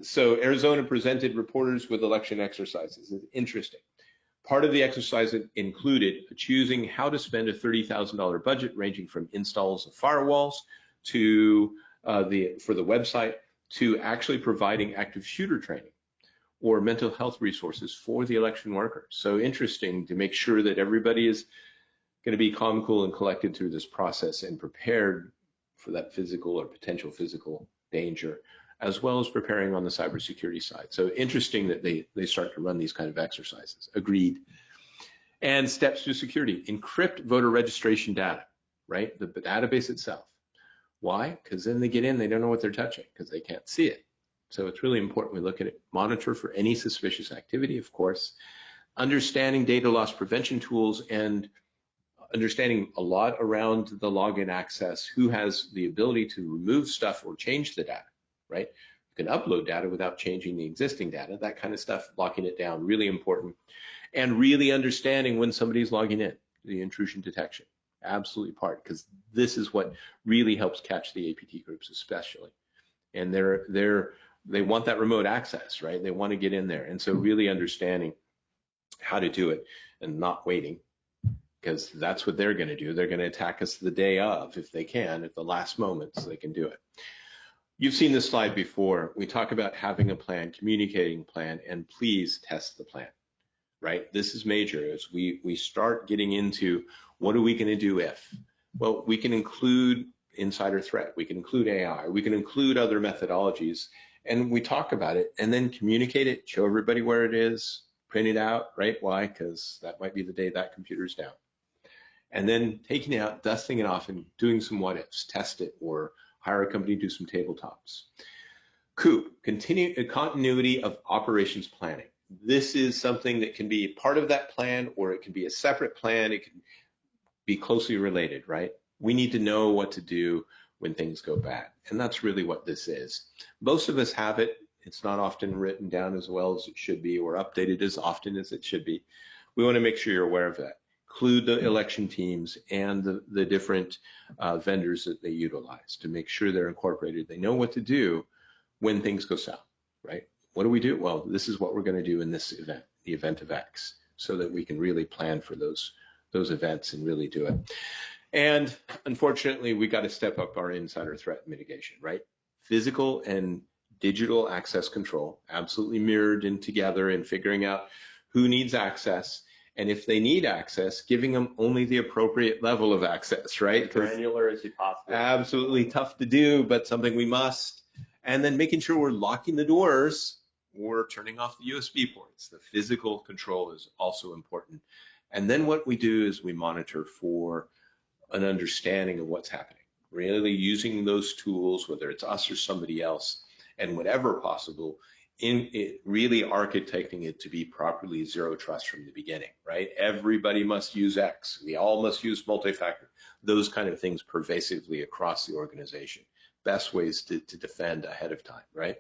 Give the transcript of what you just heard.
So Arizona presented reporters with election exercises. It's interesting. Part of the exercise included choosing how to spend a $30,000 budget ranging from installs of firewalls to for the website to actually providing active shooter training or mental health resources for the election workers. So interesting to make sure that everybody is going to be calm, cool, and collected through this process and prepared for that physical or potential physical danger, as well as preparing on the cybersecurity side. So interesting that they start to run these kind of exercises. Agreed. And steps to security. Encrypt voter registration data, right? The database itself. Why? Because then they get in, they don't know what they're touching because they can't see it. So it's really important we look at it, monitor for any suspicious activity, of course, understanding data loss prevention tools and understanding a lot around the login access, who has the ability to remove stuff or change the data, right? You can upload data without changing the existing data, that kind of stuff, locking it down, really important. And really understanding when somebody's logging in, the intrusion detection, absolutely part, because this is what really helps catch the APT groups especially. And they want that remote access, right? They want to get in there. And so really understanding how to do it and not waiting, because that's what they're going to do. They're going to attack us the day of, if they can, at the last moment, so they can do it. You've seen this slide before. We talk about having a plan, communicating plan, and please test the plan, right? This is major as we start getting into what are we going to do if? Well, we can include insider threat, we can include AI, we can include other methodologies, and we talk about it and then communicate it, show everybody where it is, print it out, right? Why? Because that might be the day that computer's down. And then taking it out, dusting it off, and doing some what ifs, test it, or hire a company to do some tabletops. COOP, continuity of operations planning. This is something that can be part of that plan, or it can be a separate plan. It can be closely related, right? We need to know what to do when things go bad. And that's really what this is. Most of us have it. It's not often written down as well as it should be, or updated as often as it should be. We want to make sure you're aware of that. Include the election teams and the different vendors that they utilize to make sure they're incorporated. They know what to do when things go south, right? What do we do? Well, this is what we're going to do in this event, the event of X, so that we can really plan for those events and really do it. And unfortunately, we got to step up our insider threat mitigation, right? Physical and digital access control, absolutely mirrored in together, and figuring out who needs access. And if they need access, giving them only the appropriate level of access, right? As granular as you possibly can. Absolutely tough to do, but something we must. And then making sure we're locking the doors or turning off the USB ports. The physical control is also important. And then what we do is we monitor for an understanding of what's happening, really using those tools, whether it's us or somebody else, and whatever possible, in it, really architecting it to be properly zero trust from the beginning, right? Everybody must use X. We all must use multi-factor. Those kind of things pervasively across the organization. Best ways to defend ahead of time, right?